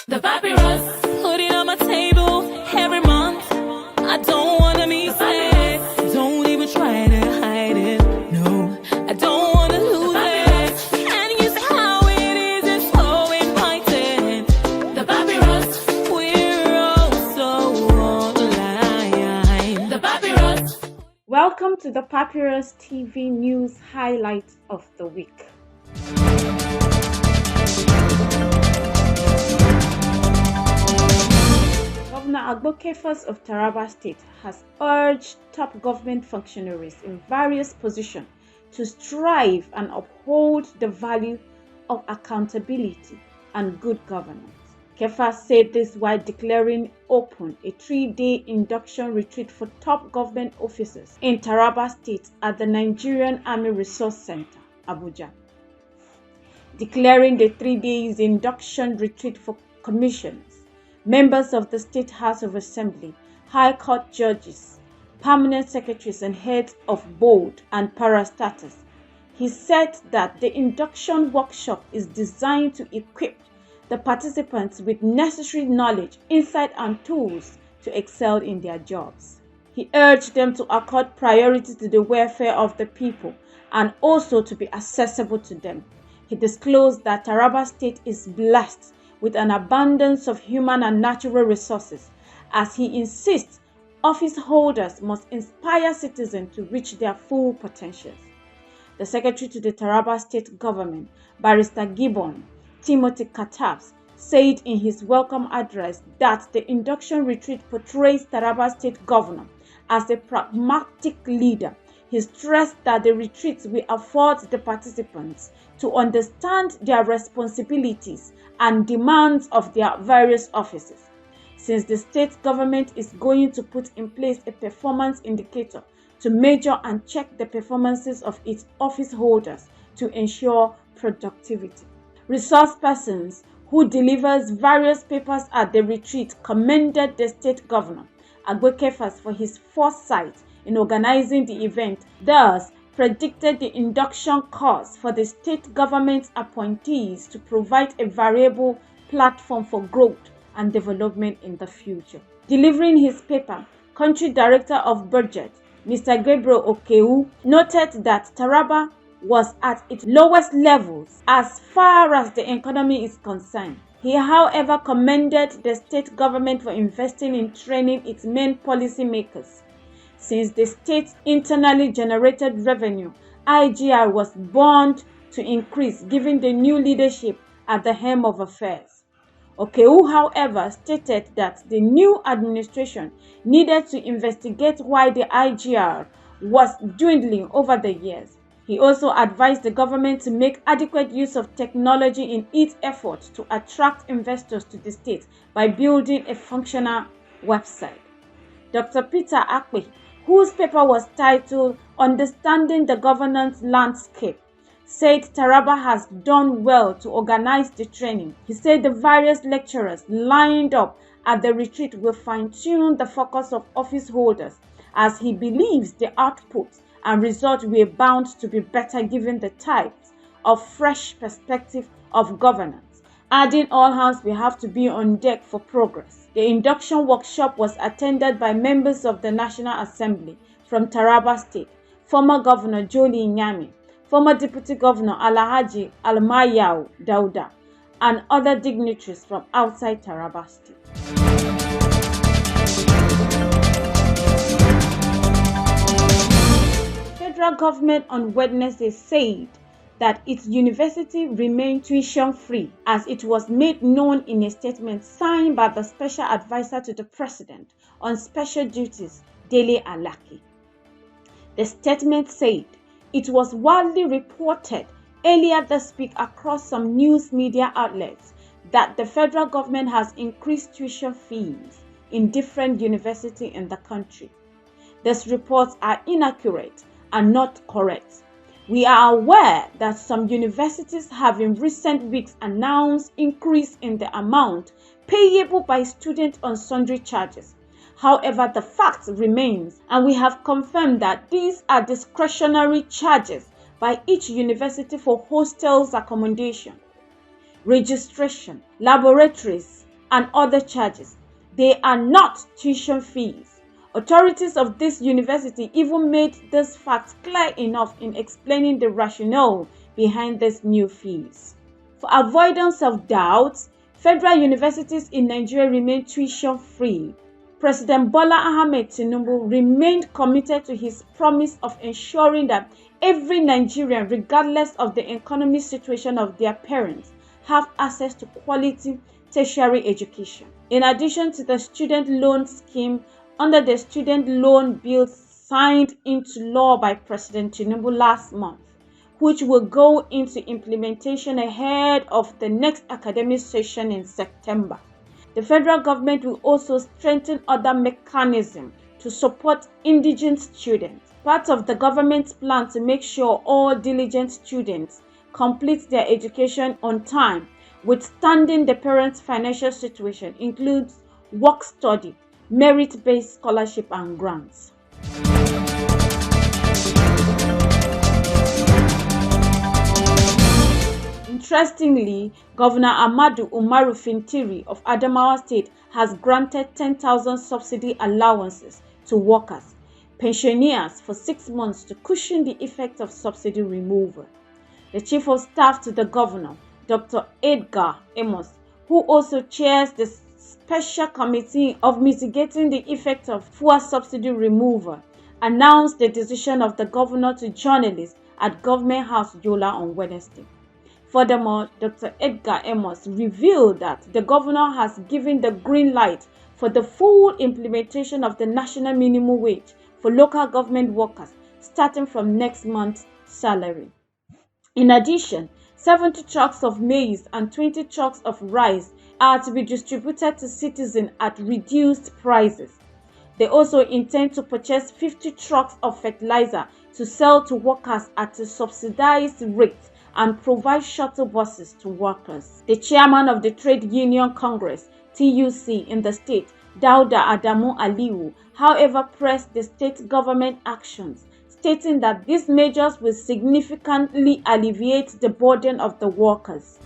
The papyrus, put it on my table every month. I don't wanna miss it. Don't even try to hide it. No, I don't wanna lose it. And you see how it is, it's so inviting. The papyrus, we're all so online. The papyrus. Welcome to the Papyrus TV News Highlights of the Week. Governor Agbokefas of Taraba State has urged top government functionaries in various positions to strive and uphold the value of accountability and good governance. Kefas said this while declaring open a 3-day induction retreat for top government officers in Taraba State at the Nigerian Army Resource Center, Abuja. Declaring the 3 days induction retreat for commissioners, members of the State House of Assembly, High Court judges, permanent secretaries and heads of board and parastatals. He said that the induction workshop is designed to equip the participants with necessary knowledge, insight and tools to excel in their jobs. He urged them to accord priority to the welfare of the people and also to be accessible to them. He disclosed that Taraba State is blessed with an abundance of human and natural resources, as he insists office holders must inspire citizens to reach their full potentials. The Secretary to the Taraba State Government, Barrister Gibbon Timothy Katabs, said in his welcome address that the induction retreat portrays Taraba State Governor as a pragmatic leader. He stressed that the retreats will afford the participants to understand their responsibilities and demands of their various offices. Since the state government is going to put in place a performance indicator to measure and check the performances of its office holders to ensure productivity. Resource persons who delivers various papers at the retreat commended the state governor, Agbokefas, for his foresight in organizing the event, thus predicted the induction course for the state government appointees to provide a variable platform for growth and development in the future. Delivering his paper, Country Director of Budget, Mr. Gabriel Okeu, noted that Taraba was at its lowest levels as far as the economy is concerned. He, however, commended the state government for investing in training its main policy makers. Since the state's internally generated revenue, IGR was bound to increase given the new leadership at the helm of affairs. Okeu, however, stated that the new administration needed to investigate why the IGR was dwindling over the years. He also advised the government to make adequate use of technology in its efforts to attract investors to the state by building a functional website. Dr. Peter Akpe, whose paper was titled Understanding the Governance Landscape, said Taraba has done well to organize the training. He said the various lecturers lined up at the retreat will fine-tune the focus of office holders, as he believes the output and results were bound to be better given the types of fresh perspective of governance. Adding all hands will have to be on deck for progress. The induction workshop was attended by members of the National Assembly from Taraba State, former Governor Joli Nyami, former Deputy Governor Alhaji Almayau Dauda, and other dignitaries from outside Taraba State. Federal government on Wednesday said that its university remained tuition-free, as it was made known in a statement signed by the Special Advisor to the President on Special Duties, Dele Alaki. The statement said it was widely reported earlier this week across some news media outlets that the federal government has increased tuition fees in different universities in the country. These reports are inaccurate and not correct. We are aware that some universities have in recent weeks announced increase in the amount payable by students on sundry charges. However, the fact remains, and we have confirmed that these are discretionary charges by each university for hostels accommodation, registration, laboratories, and other charges. They are not tuition fees. Authorities of this university even made this fact clear enough in explaining the rationale behind these new fees. For avoidance of doubt, federal universities in Nigeria remain tuition-free. President Bola Ahmed Tinubu remained committed to his promise of ensuring that every Nigerian, regardless of the economic situation of their parents, have access to quality tertiary education. In addition to the student loan scheme under the student loan bill signed into law by President Tinubu last month, which will go into implementation ahead of the next academic session in September. The federal government will also strengthen other mechanisms to support indigent students. Part of the government's plan to make sure all diligent students complete their education on time, withstanding the parents' financial situation, includes work study, merit-based scholarship and grants. Interestingly, Governor Ahmadu Umaru Fintiri of Adamawa State has granted 10,000 subsidy allowances to workers, pensioners for 6 months to cushion the effect of subsidy removal. The Chief of Staff to the Governor, Dr. Edgar Amos, who also chairs the Special Committee of Mitigating the Effect of Fuel Subsidy Removal, announced the decision of the Governor to journalists at Government House Yola on Wednesday. Furthermore, Dr. Edgar Amos revealed that the Governor has given the green light for the full implementation of the national minimum wage for local government workers starting from next month's salary. In addition, 70 trucks of maize and 20 trucks of rice are to be distributed to citizens at reduced prices. They also intend to purchase 50 trucks of fertilizer to sell to workers at a subsidized rate and provide shuttle buses to workers. The chairman of the Trade Union Congress, TUC, in the state, Dauda Adamu Aliyu, however, pressed the state government actions, stating that these measures will significantly alleviate the burden of the workers.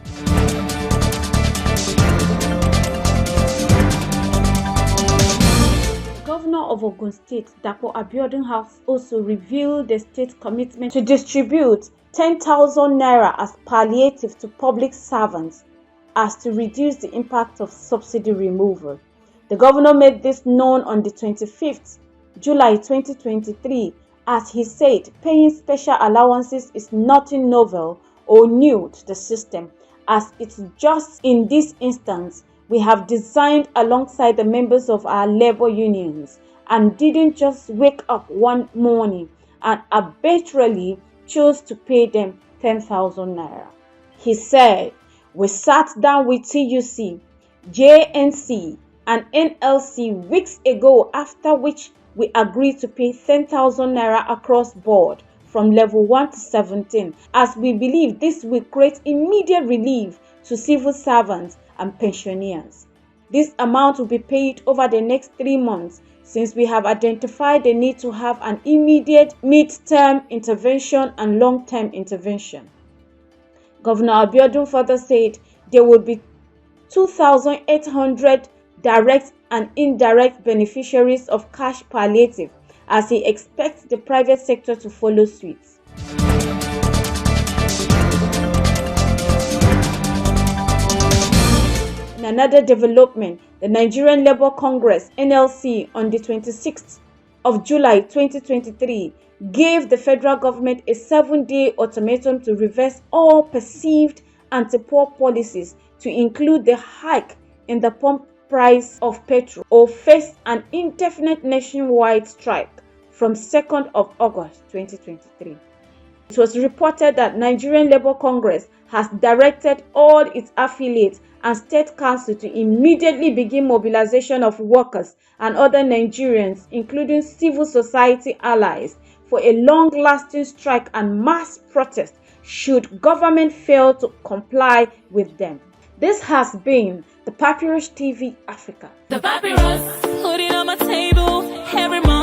The Governor of Ogun State, Dapo Abiodun, has also revealed the state's commitment to distribute 10,000 naira as palliative to public servants as to reduce the impact of subsidy removal. The governor made this known on the 25th July 2023, as he said paying special allowances is nothing novel or new to the system, as it's just in this instance we have designed alongside the members of our labor unions and didn't just wake up one morning and arbitrarily chose to pay them 10,000 naira. He said, "We sat down with TUC, JNC, and NLC weeks ago, after which we agreed to pay 10,000 naira across board from level 1 to 17, as we believe this will create immediate relief to civil servants and pensioners. This amount will be paid over the next 3 months, since we have identified the need to have an immediate mid-term intervention and long-term intervention." Governor Abiodun further said there will be 2,800 direct and indirect beneficiaries of cash palliative, as he expects the private sector to follow suit. In another development, the Nigerian Labour Congress (NLC) on the 26th of July 2023 gave the federal government a 7-day ultimatum to reverse all perceived anti-poor policies, to include the hike in the pump price of petrol, or face an indefinite nationwide strike from 2nd of August 2023. It was reported that Nigerian Labour Congress has directed all its affiliates and state council to immediately begin mobilization of workers and other Nigerians, including civil society allies, for a long-lasting strike and mass protest should government fail to comply with them. This has been the Papyrus TV Africa. The papyrus, put it on my table every month.